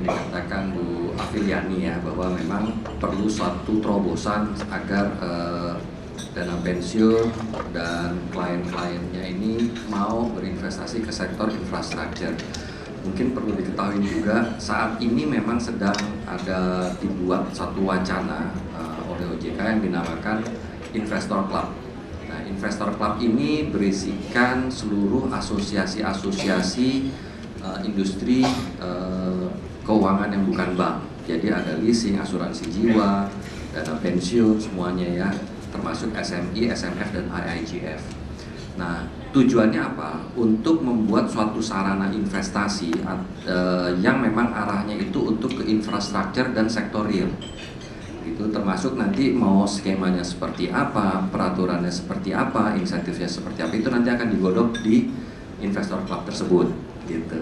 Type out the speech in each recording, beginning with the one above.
yang dikatakan Bu Afiliani ya, bahwa memang perlu suatu terobosan agar dana pensiun dan klien-kliennya ini mau berinvestasi ke sektor infrastruktur. Mungkin perlu diketahui juga saat ini memang sedang ada dibuat satu wacana oleh OJK yang dinamakan Investor Club. Nah, Investor Club ini berisikan seluruh asosiasi-asosiasi industri keuangan yang bukan bank. Jadi ada leasing, asuransi jiwa, dana pensiun, semuanya ya, termasuk SMI, SMF, dan IIGF. Nah, tujuannya apa? Untuk membuat suatu sarana investasi yang memang arahnya itu untuk ke infrastruktur dan sektor real. Itu termasuk nanti mau skemanya seperti apa, peraturannya seperti apa, insentifnya seperti apa, itu nanti akan digodok di investor club tersebut, gitu.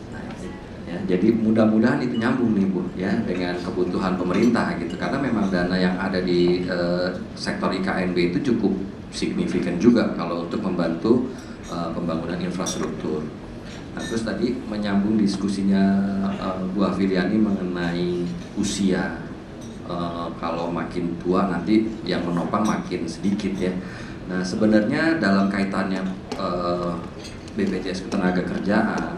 Nah, ya, jadi mudah-mudahan itu nyambung nih Bu, ya, dengan kebutuhan pemerintah gitu, karena memang dana yang ada di sektor IKNB itu cukup signifikan juga kalau untuk membantu pembangunan infrastruktur. Nah, terus tadi menyambung diskusinya Bu Afiliani mengenai usia. Kalau makin tua nanti yang menopang makin sedikit ya. Nah, sebenarnya dalam kaitannya BPJS Ketenagakerjaan,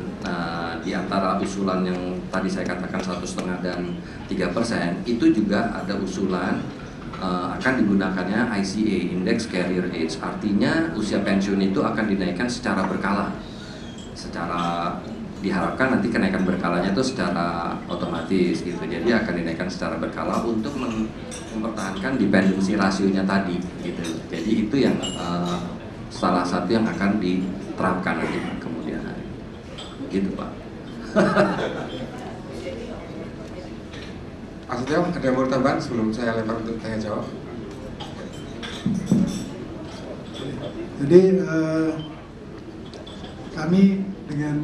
di antara usulan yang tadi saya katakan 1,5 dan 3%, itu juga ada usulan akan digunakannya ICA, Index Career Age. Artinya usia pensiun itu akan dinaikkan secara berkala. Secara diharapkan nanti kenaikan berkalanya itu secara otomatis gitu. Jadi akan dinaikkan secara berkala untuk mempertahankan dependensi rasionya tadi gitu. Jadi itu yang salah satu yang akan diterapkan nanti kemudian hari. Gitu Pak. Pak Setio, ada yang mau tambahan sebelum saya lempar untuk tanya jawab? Jadi kami dengan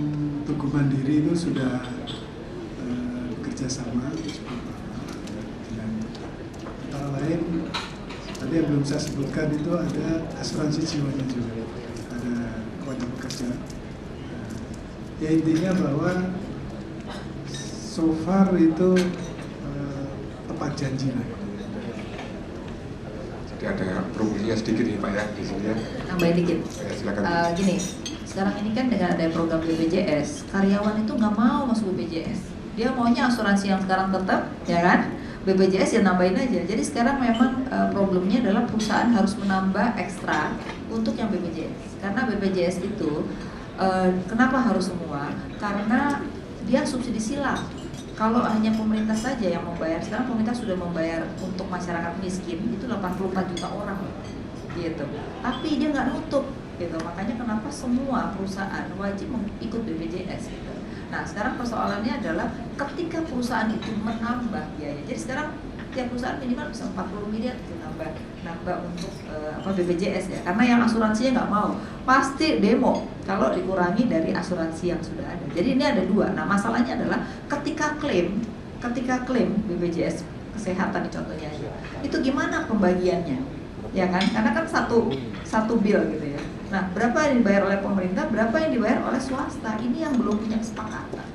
Tugu Mandiri itu sudah bekerja sama dengan antara lain tadi yang belum saya sebutkan itu ada asuransi jiwanya juga, ada kewajiban pekerja. Ya intinya bahwa so far itu tepat janji lah. Jadi ada promosinya sedikit nih Pak ya di sini ya. Nambahin dikit. Ya, silakan. Gini, sekarang ini kan dengan ada program BPJS, karyawan itu nggak mau masuk BPJS. Dia maunya asuransi yang sekarang tetap, ya kan? BPJS ya nambahin aja. Jadi sekarang memang problemnya adalah perusahaan harus menambah ekstra untuk yang BPJS. Karena BPJS itu kenapa harus semua? Karena dia subsidi silang. Kalau hanya pemerintah saja yang membayar, sekarang pemerintah sudah membayar untuk masyarakat miskin itu 84 juta orang, gitu. Tapi dia nggak nutup, gitu. Makanya kenapa semua perusahaan wajib ikut BPJS, gitu. Nah, sekarang persoalannya adalah ketika perusahaan itu menambah biaya. Jadi sekarang tiap perusahaan minimal bisa 40 miliar gitu, nambah untuk BPJS ya. Karena yang asuransinya nggak mau, pasti demo kalau dikurangi dari asuransi yang sudah ada. Jadi ini ada dua. Nah, masalahnya adalah ketika klaim BPJS kesehatan contohnya aja, itu gimana pembagiannya, ya kan? Karena kan satu bill gitu ya. Nah, berapa yang dibayar oleh pemerintah, berapa yang dibayar oleh swasta, ini yang belum punya kesepakatan.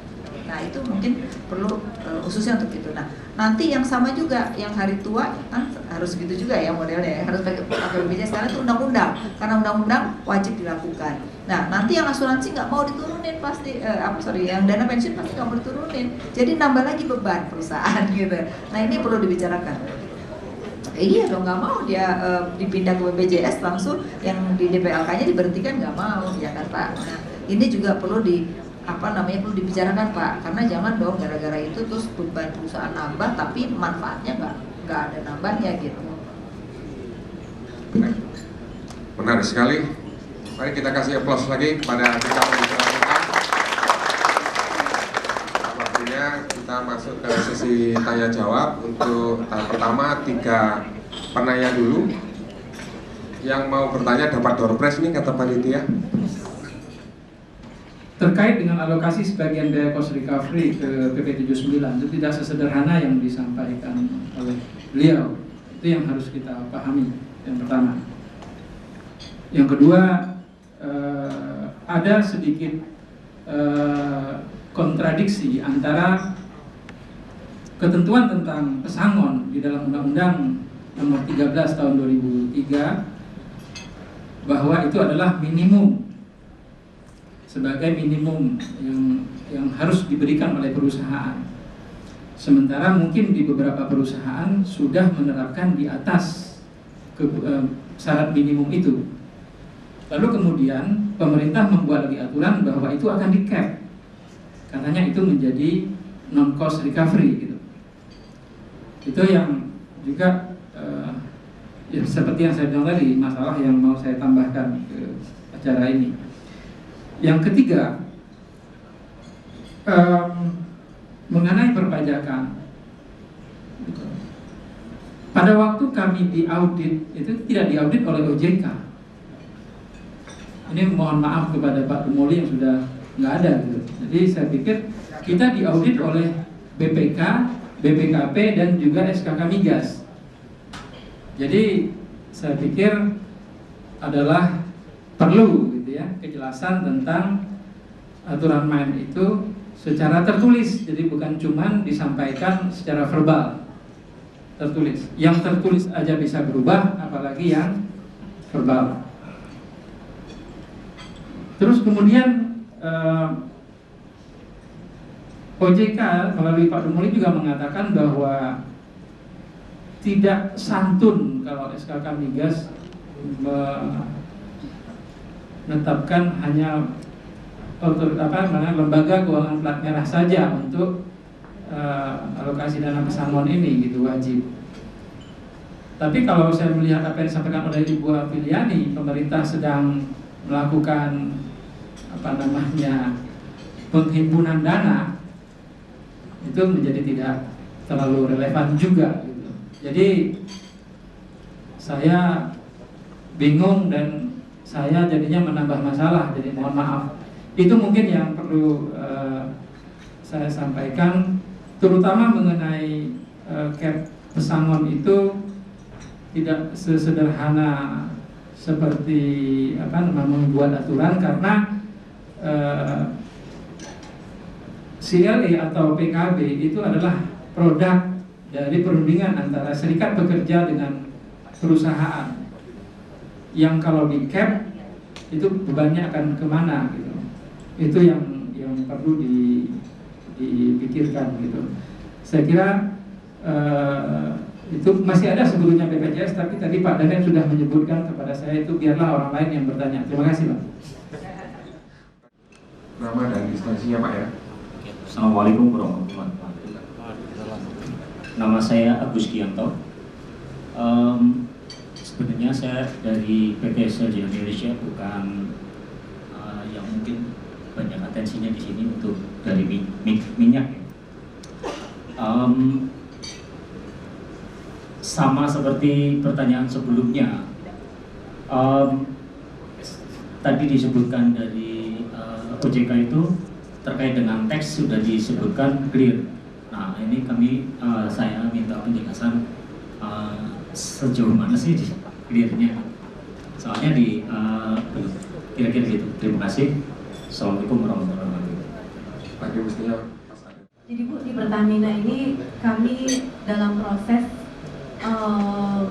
Nah, itu mungkin perlu khususnya untuk itu. Nah, nanti yang sama juga, yang hari tua kan harus gitu juga ya modelnya, harus pakai BPJS karena itu undang-undang, karena undang-undang wajib dilakukan. Nah, nanti yang asuransi nggak mau diturunin pasti, yang dana pensiun pasti nggak mau diturunin, jadi nambah lagi beban perusahaan gitu. Nah, ini perlu dibicarakan. Iya dong, nggak mau dia dipindah ke BPJS langsung yang di DPLK-nya diberhentikan, nggak mau, ya kan Pak. Nah, ini juga perlu perlu dibicarakan Pak, karena jangan dong gara-gara itu terus beban perusahaan nambah tapi manfaatnya nggak ada nambahnya gitu. Menarik sekali. Mari kita kasih aplaus lagi kepada kita pembicara. Waktunya kita masuk ke sesi tanya jawab. Untuk tahap pertama 3 penanya dulu. Yang mau bertanya dapat door prize nih kata panitia. Terkait dengan alokasi sebagian biaya cost recovery ke PP 79 itu tidak sesederhana yang disampaikan oleh beliau. Itu yang harus kita pahami, yang pertama. Yang kedua, ada sedikit kontradiksi antara ketentuan tentang pesangon di dalam Undang-Undang Nomor 13 Tahun 2003 bahwa itu adalah minimum, sebagai minimum yang harus diberikan oleh perusahaan. Sementara mungkin di beberapa perusahaan sudah menerapkan di atas syarat minimum itu. Lalu kemudian pemerintah membuat lagi aturan bahwa itu akan di-cap. Katanya itu menjadi non-cost recovery gitu. Itu yang juga ya, seperti yang saya bilang tadi, masalah yang mau saya tambahkan ke acara ini. Yang ketiga, mengenai perpajakan. Pada waktu kami diaudit, itu tidak diaudit oleh OJK. Ini mohon maaf kepada Pak Dumoli yang sudah nggak ada gitu. Jadi saya pikir kita diaudit oleh BPK, BPKP dan juga SKK Migas. Jadi saya pikir adalah perlu gitu ya kejelasan tentang aturan main itu secara tertulis. Jadi bukan cuman disampaikan secara verbal, tertulis. Yang tertulis aja bisa berubah, apalagi yang verbal. Terus kemudian OJK melalui Pak Dumoli juga mengatakan bahwa tidak santun kalau SKK Migas menetapkan hanya lembaga keuangan plat merah saja untuk alokasi dana pesangon ini gitu, wajib. Tapi kalau saya melihat apa yang disampaikan oleh Ibu Afiliani, pemerintah sedang melakukan penghimpunan dana, itu menjadi tidak terlalu relevan juga gitu. Jadi saya bingung dan saya jadinya menambah masalah, jadi mohon maaf. Itu mungkin yang perlu saya sampaikan, terutama mengenai cap pesangon itu tidak sesederhana seperti membuat aturan, karena CLE atau PKB itu adalah produk dari perundingan antara serikat pekerja dengan perusahaan, yang kalau di cap itu bebannya akan kemana gitu. Itu yang perlu dipikirkan gitu. Saya kira itu masih ada sebelumnya BPJS, tapi tadi Pak Danen sudah menyebutkan kepada saya, itu biarlah orang lain yang bertanya. Terima kasih Pak. Nama dan instansinya Pak ya. Assalamualaikum warahmatullahi wabarakatuh. Nama saya Agus Kianto. Sebenarnya saya dari PT Shell Indonesia, bukan yang mungkin banyak atensinya di sini untuk dari minyak. Sama seperti pertanyaan sebelumnya, tadi disebutkan dari OJK itu terkait dengan teks sudah disebutkan clear. Nah ini saya minta penjelasan sejauh mana sih clearnya. Soalnya kira-kira gitu. Terima kasih. Assalamualaikum warahmatullahi wabarakatuh. Pagi mestinya. Jadi Bu, di Pertamina ini kami dalam proses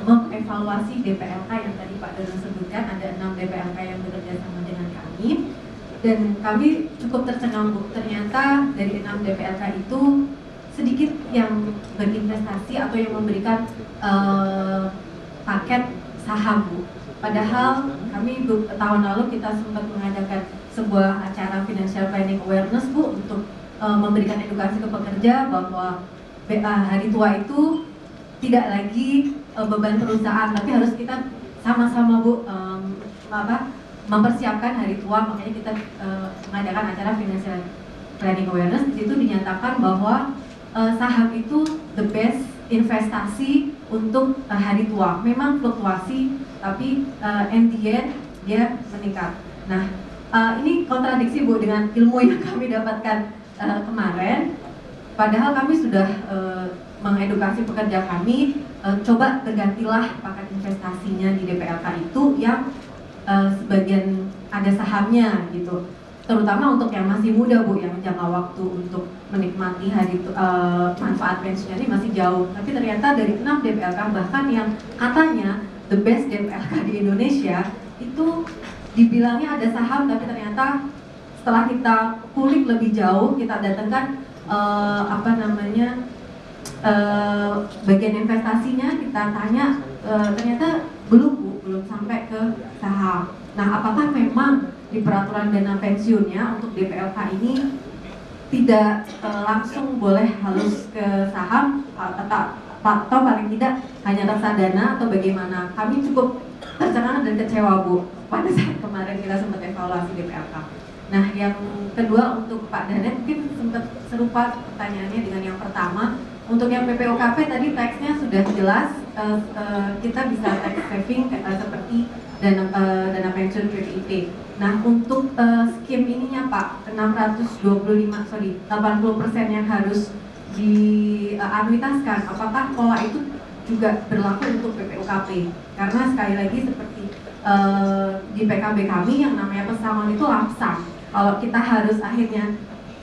mengevaluasi DPLK yang tadi Pak Dono sebutkan. Ada 6 DPLK yang bekerja sama dengan kami, dan kami cukup tercengang Bu, ternyata dari 6 DPLK itu sedikit yang berinvestasi atau yang memberikan paket saham Bu. Padahal kami tahun lalu kita sempat mengadakan sebuah acara financial planning awareness Bu, untuk memberikan edukasi ke pekerja bahwa hari tua itu tidak lagi beban perusahaan, tapi harus kita sama-sama Bu mempersiapkan hari tua. Makanya kita mengadakan acara financial planning awareness. Di situ dinyatakan bahwa saham itu the best investasi untuk hari tua. Memang fluktuasi, tapi in the end dia meningkat. Nah, ini kontradiksi Bu dengan ilmu yang kami dapatkan kemarin. Padahal kami sudah mengedukasi pekerja kami, coba tergantilah paket investasinya di DPLK itu yang sebagian ada sahamnya gitu. terutama untuk yang masih muda Bu, yang jangka waktu untuk menikmati manfaat pensiunnya ini masih jauh. Tapi ternyata dari 6 DPLK bahkan yang katanya the best DPLK di Indonesia itu dibilangnya ada saham, tapi ternyata setelah kita kulik lebih jauh, kita datangkan bagian investasinya, kita tanya, ternyata belum sampai ke saham. Nah, apakah memang di peraturan dana pensiunnya untuk DPLK ini tidak langsung boleh halus ke saham, atau paling tidak hanya reksadana, atau bagaimana? Kami cukup tercengang dan kecewa Bu pada saat kemarin kita sempat evaluasi DPLK. Nah, yang kedua untuk Pak Danet, mungkin sempat serupa pertanyaannya dengan yang pertama. Untuk yang PPOKP tadi teksnya sudah jelas, kita bisa tax saving seperti dana pensiun PPIP. Nah, untuk skim ininya Pak, 80% yang harus dianuitaskan, apakah pola itu juga berlaku untuk PPOKP? Karena sekali lagi seperti di PKB kami yang namanya pesangon itu lapsang. Kalau kita harus akhirnya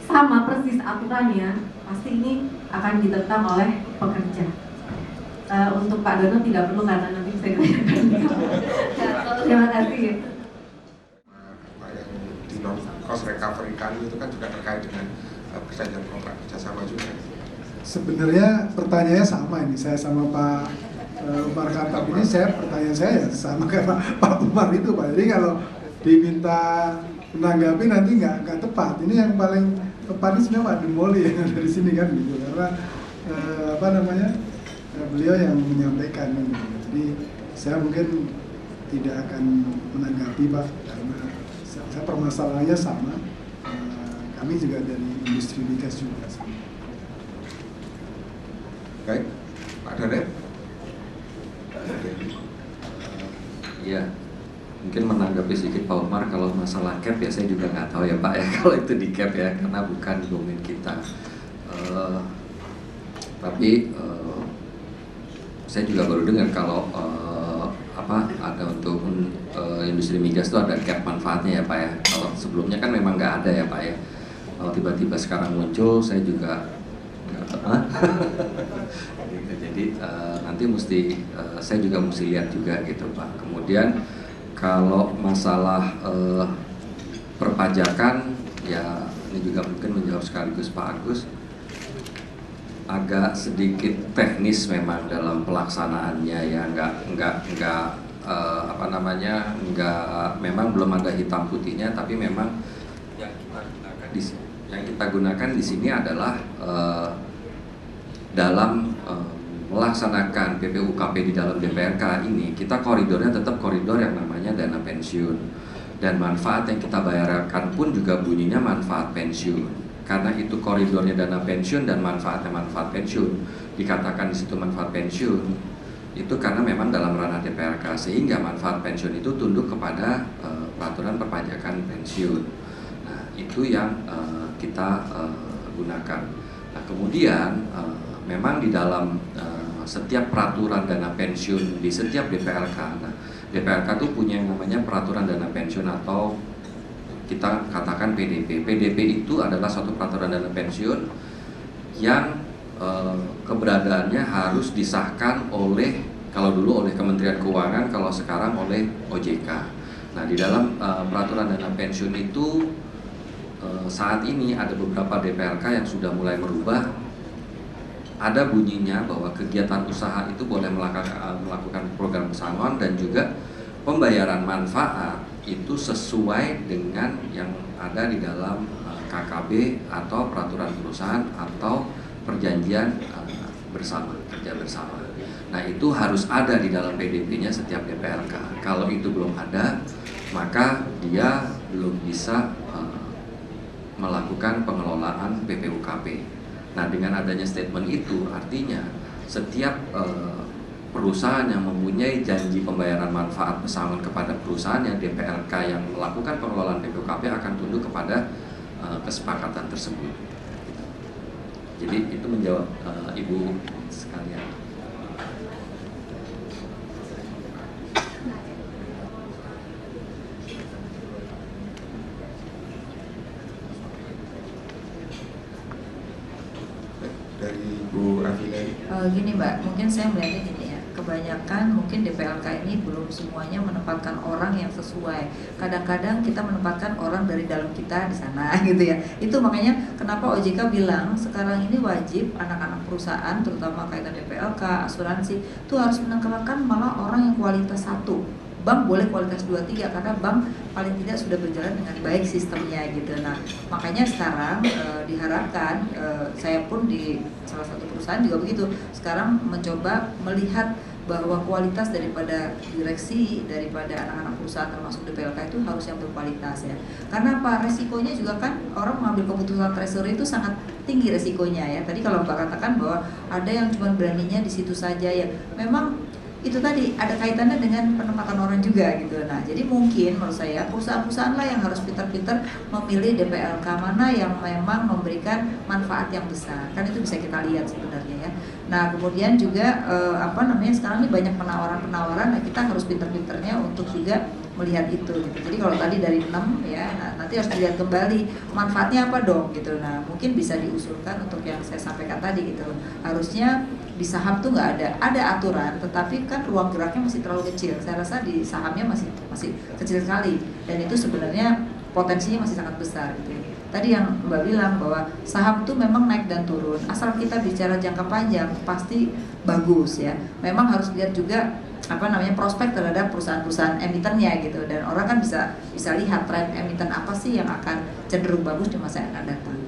sama persis aturannya, pasti ini akan ditentang oleh pekerja. Untuk Pak Dono tidak perlu karena nanti bisa ditanyakan. Terima kasih. Yang di non cost recovery kali itu kan juga terkait dengan perjanjian kontrak kerjasama juga. Sebenarnya pertanyaannya sama ini, saya sama Pak Umar Khattab ini, pertanyaan saya ya sama karena Pak Umar itu Pak. Jadi kalau diminta menanggapi nanti nggak tepat. Ini yang paling tepat ini sebenarnya Pak Demoli yang ada di sini kan gitu, karena beliau yang menyampaikan gitu. Jadi saya mungkin tidak akan menanggapi Pak, karena saya permasalahannya sama. Kami juga dari industri migas juga. Baik, Pak Danet. Iya, mungkin menanggapi sedikit Pak Umar, kalau masalah cap ya saya juga nggak tahu ya Pak ya kalau itu di cap ya, karena bukan domain kita. Tapi saya juga baru dengar kalau ada untuk industri migas itu ada cap manfaatnya ya Pak ya. Kalau sebelumnya kan memang nggak ada ya Pak ya. Kalau tiba-tiba sekarang muncul, saya juga nggak tahu. Jadi nanti saya juga mesti lihat juga gitu Pak. Kemudian kalau masalah perpajakan, ya ini juga mungkin menjawab sekaligus Pak Agus. Agak sedikit teknis memang dalam pelaksanaannya ya, memang belum ada hitam putihnya, tapi memang yang kita gunakan di sini adalah dalam melaksanakan PPUKP di dalam DPRK ini, kita koridornya tetap koridor yang namanya dana pensiun, dan manfaat yang kita bayarkan pun juga bunyinya manfaat pensiun. Karena itu koridornya dana pensiun dan manfaatnya manfaat pensiun, dikatakan di situ manfaat pensiun itu karena memang dalam ranah DPRK, sehingga manfaat pensiun itu tunduk kepada peraturan perpajakan pensiun. Nah, itu yang kita gunakan. Nah, kemudian memang di dalam setiap peraturan dana pensiun di setiap DPRK, nah, DPRK itu punya yang namanya peraturan dana pensiun atau kita katakan PDP. PDP itu adalah suatu peraturan dana pensiun yang keberadaannya harus disahkan oleh, kalau dulu oleh Kementerian Keuangan, kalau sekarang oleh OJK. Nah, di dalam peraturan dana pensiun itu saat ini ada beberapa DPRK yang sudah mulai merubah. Ada bunyinya bahwa kegiatan usaha itu boleh melakukan program pesangon dan juga pembayaran manfaat itu sesuai dengan yang ada di dalam KKB atau peraturan perusahaan atau perjanjian kerja bersama. Nah, itu harus ada di dalam PDP-nya setiap DPRK. Kalau itu belum ada, maka dia belum bisa melakukan pengelolaan PPUKP. Nah, dengan adanya statement itu artinya setiap perusahaan yang mempunyai janji pembayaran manfaat pesangon kepada perusahaan yang DPRK yang melakukan pengelolaan PPUKP akan tunduk kepada kesepakatan tersebut. Jadi itu menjawab Ibu sekalian. dari Bu Afilani. Gini Mbak, mungkin saya melihatnya gini ya, kebanyakan mungkin DPLK ini belum semuanya menempatkan orang yang sesuai. Kadang-kadang kita menempatkan orang dari dalam kita di sana gitu ya. Itu makanya kenapa OJK bilang sekarang ini wajib anak-anak perusahaan, terutama kaitan DPLK, asuransi, itu harus menempatkan malah orang yang kualitas 1. Bank boleh kualitas 2-3 karena bank paling tidak sudah berjalan dengan baik sistemnya gitu. Nah makanya sekarang diharapkan, saya pun di salah satu perusahaan juga begitu, sekarang mencoba melihat bahwa kualitas daripada direksi, daripada anak-anak perusahaan termasuk DPLK itu harus yang berkualitas ya. Karena apa? Resikonya juga kan orang mengambil keputusan treasury itu sangat tinggi resikonya ya. Tadi kalau Mbak katakan bahwa ada yang cuma beraninya di situ saja ya. Memang itu tadi ada kaitannya dengan penempatan orang juga gitu. Nah, jadi mungkin menurut saya perusahaan-perusahaan lah yang harus pintar-pintar memilih DPLK mana yang memang memberikan manfaat yang besar. Kan itu bisa kita lihat sebenarnya ya. Nah, kemudian juga sekarang ini banyak penawaran-penawaran, nah kita harus pintar-pintarnya untuk juga melihat itu gitu. Jadi kalau tadi dari 6 ya, nah, nanti harus dilihat kembali manfaatnya apa dong gitu. Nah, mungkin bisa diusulkan untuk yang saya sampaikan tadi gitu. Harusnya di saham tuh nggak ada aturan, tetapi kan ruang geraknya masih terlalu kecil. Saya rasa di sahamnya masih kecil sekali, dan itu sebenarnya potensinya masih sangat besar gitu. Tadi yang Mbak bilang bahwa saham tuh memang naik dan turun, asal kita bicara jangka panjang pasti bagus ya. Memang harus lihat juga prospek terhadap perusahaan-perusahaan emitennya gitu, dan orang kan bisa lihat tren emiten apa sih yang akan cenderung bagus di masa yang akan datang.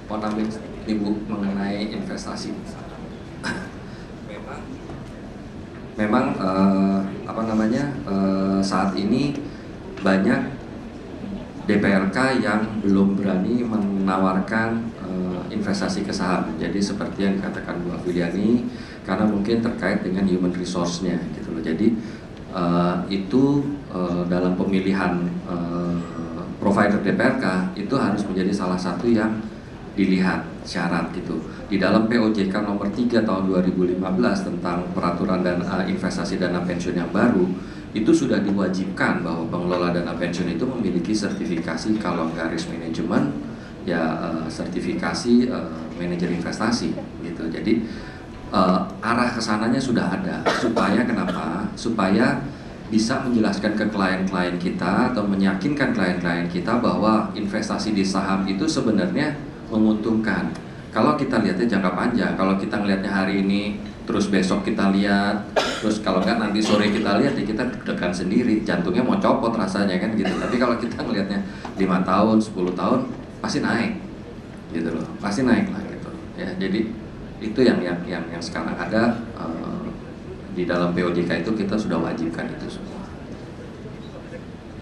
Ponamin Ibu mengenai investasi. Memang saat ini banyak DPRK yang belum berani menawarkan investasi ke saham. Jadi seperti yang dikatakan Bu Afiliani, karena mungkin terkait dengan human resource-nya gitu loh. Jadi dalam pemilihan provider DPRK itu harus menjadi salah satu yang dilihat syarat gitu. Di dalam POJK nomor 3 tahun 2015 tentang peraturan dan investasi dana pensiun yang baru, itu sudah diwajibkan bahwa pengelola dana pensiun itu memiliki sertifikasi, kalau nggak risk management ya sertifikasi manajer investasi gitu. Jadi arah kesananya sudah ada. Supaya kenapa? Supaya bisa menjelaskan ke klien-klien kita atau meyakinkan klien-klien kita bahwa investasi di saham itu sebenarnya menguntungkan. Kalau kita lihatnya jangka panjang, kalau kita ngelihatnya hari ini, terus besok kita lihat, terus kalau nggak nanti sore kita lihat, ya kita deg-degan sendiri, jantungnya mau copot rasanya kan gitu. Tapi kalau kita ngelihatnya 5 tahun, 10 tahun, pasti naik, gitu loh, pasti naik lah gitu. Ya, jadi itu yang sekarang ada di dalam POJK itu kita sudah wajibkan itu semua.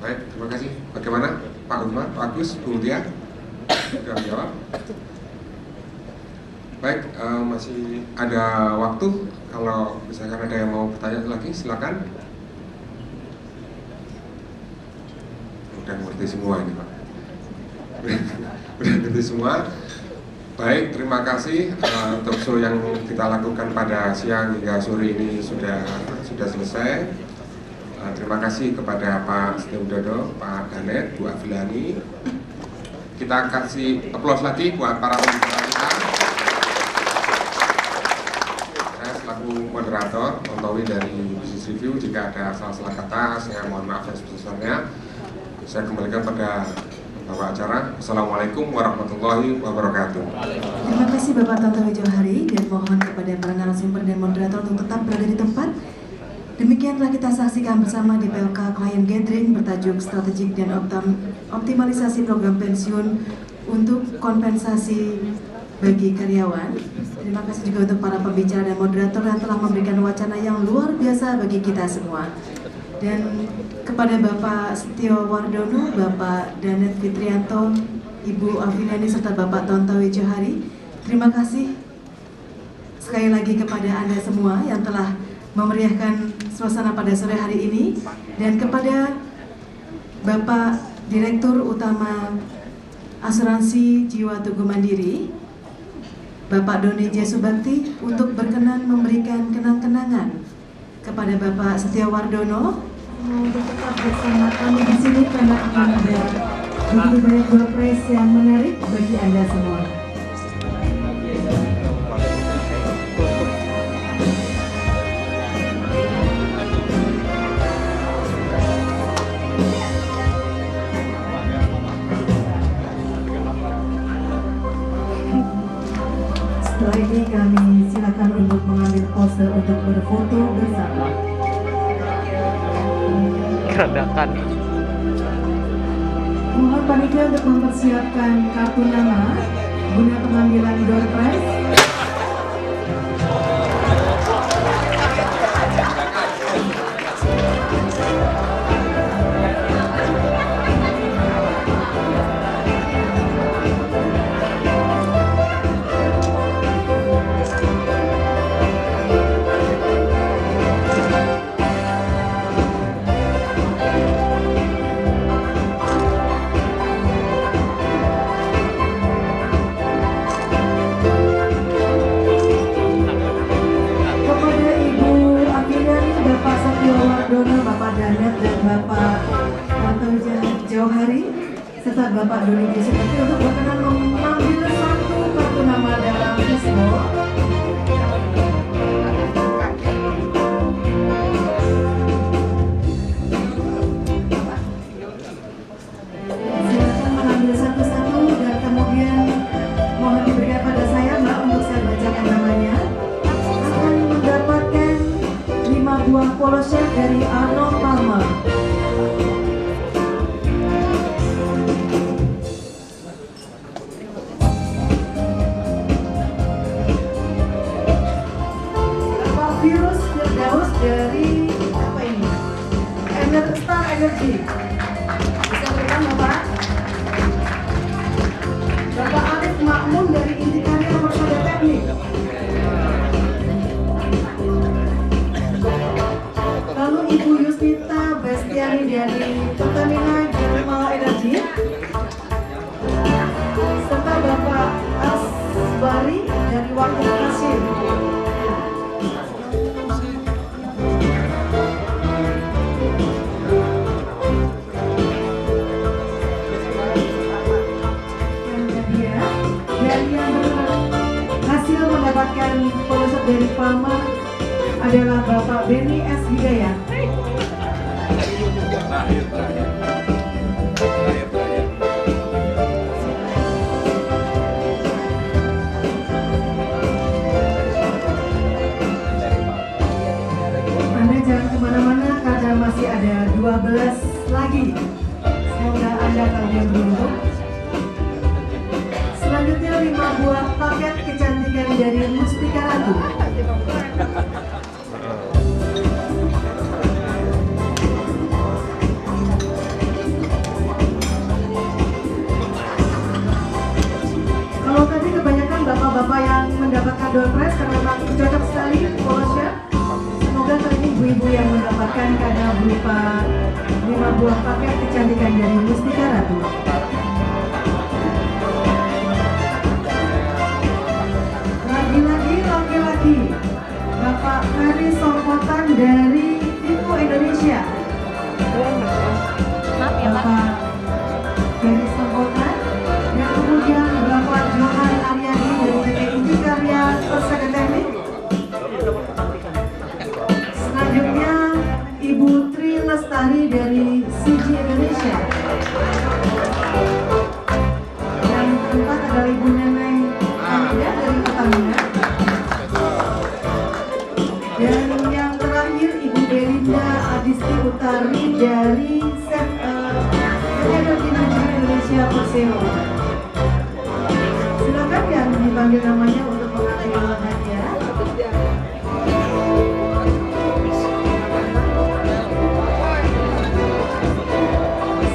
Baik, terima kasih. Bagaimana Pak Umar, Pak Agus, Bu Tia? Sudah menjawab? Baik, masih ada waktu. Kalau misalkan ada yang mau bertanya lagi, silakan. Udah ngerti semua ini Pak. Udah ngerti semua. Baik, terima kasih. Talk show yang kita lakukan pada siang hingga sore ini sudah selesai. Terima kasih kepada Pak Setia Widodo, Pak Danet, Bu Afilani. Kita kasih aplaus lagi buat para pembicara kita. Saya selaku moderator, Tontowi dari Business Review. Jika ada salah-salah kata, saya mohon maaf yang sebesar-besarnya. Saya kembalikan pada Bapak acara. Assalamualaikum warahmatullahi wabarakatuh. Terima kasih Bapak Tontowi Johari, dan mohon kepada para narasumber dan moderator untuk tetap berada di tempat. Demikianlah kita saksikan bersama di PLK Client Gathering bertajuk Strategik dan Optimalisasi Program Pensiun untuk Kompensasi bagi Karyawan. Terima kasih juga untuk para pembicara dan moderator yang telah memberikan wacana yang luar biasa bagi kita semua. Dan kepada Bapak Setio Wardono, Bapak Danet Fitrianto, Ibu Afiliani serta Bapak Tontowi Johari, terima kasih sekali lagi kepada Anda semua yang telah memeriahkan suasana pada sore hari ini, dan kepada Bapak Direktur Utama Asuransi Jiwa Tugu Mandiri, Bapak Doni J. Subakti, untuk berkenan memberikan kenang-kenangan. Kepada Bapak Setia Wardono, tetap bersama kami di sini karena akan ada Begitu banyak door prize yang menarik bagi Anda semua. Setelah ini kami silakan untuk mengambil pose untuk berfoto bersama. Keredakan. Mohon panitia untuk mempersiapkan kartu nama guna pengambilan door prize. Kepada Ibu Afilian, Bapak Satyo Wardono, Bapak Danet, dan Bapak Tantowi Jauhari, serta Bapak Doni Desukati untuk berkenan mengambil satu kartu nama dalam fishbowl. Silakan mengambil satu-satu dan kemudian mohon diberikan pada saya, Mbak, untuk saya bacakan namanya. Akan mendapatkan 5 buah polo shirt dari Arnold Palmer. Bapak Virus Firdaus dari apa ini? Star Energy. Bisa berikan Bapak? Bapak Arif Makmun dari Indikaria Persada Teknik. Lalu Ibu Yusnita Bestiani dari Pertamina Geothermal Energy, serta Bapak Asbari dari Wakil Kasir. Dan yang berhasil mendapatkan polo dari Palmer adalah Bapak Beni S. Hidayat. Anda jangan kemana-mana karena masih ada 12 lagi. Semoga Anda kalian beruntung. Selanjutnya 5 buah paket kecantikan dari Mustika Ratu. Kalau tadi kebanyakan bapak-bapak yang mendapatkan door prize karena memang cocok sekali polosnya. Semoga kali ini ibu-ibu yang mendapatkan karena berupa 5 buah paket kecantikan dari Mustika Ratu. Lagi-lagi laki-laki, Bapak Ferry Songkotan dari Vivo Indonesia. Bapak Ferry Songkotan, dan kemudian Bapak Johan Aryadi dari PT Indikaria Persada Teknik. Selanjutnya Ibu Tri Lestari dari CG Indonesia. Dan keempat adalah Ibu Neneng Hamida dari Pertamina. Dan yang terakhir Ibu Belinda Adisti Utari dari Energi Nasional Indonesia Persero. Silakan yang dipanggil namanya untuk mengambil hadiah.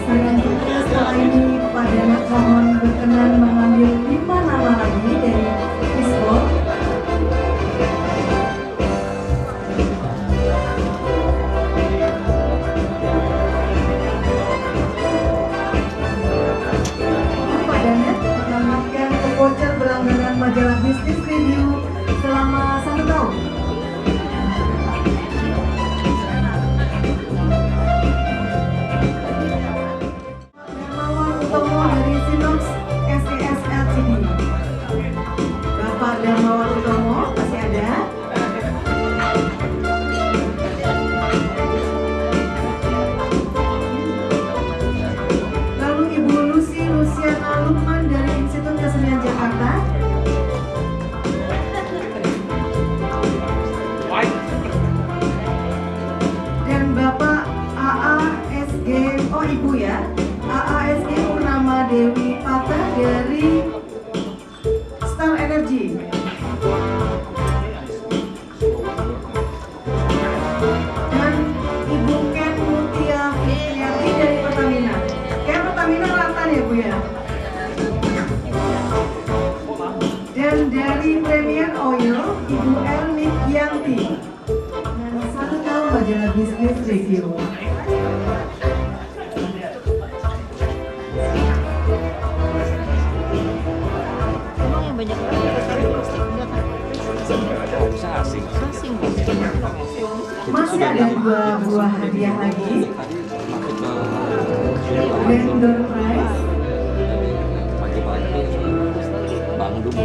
Selanjutnya setelah ini Pak Danet mohon berkenan mengambil 5 nama lagi dari fishbowl. Pak Danet menambahkan voucher berlangganan majalah bisnis Suparji. Dan Ibu Ken Mutia Fitriati dari Pertamina. Ken Pertamina rata ya Bu ya. Dan dari Premier Oil Ibu Elmi Yanti. Dan 1 tahun majalah Bisnis Review. Masih ada 2 buah hadiah lagi. Grand door prize. Pagi-pagi bangun dulu.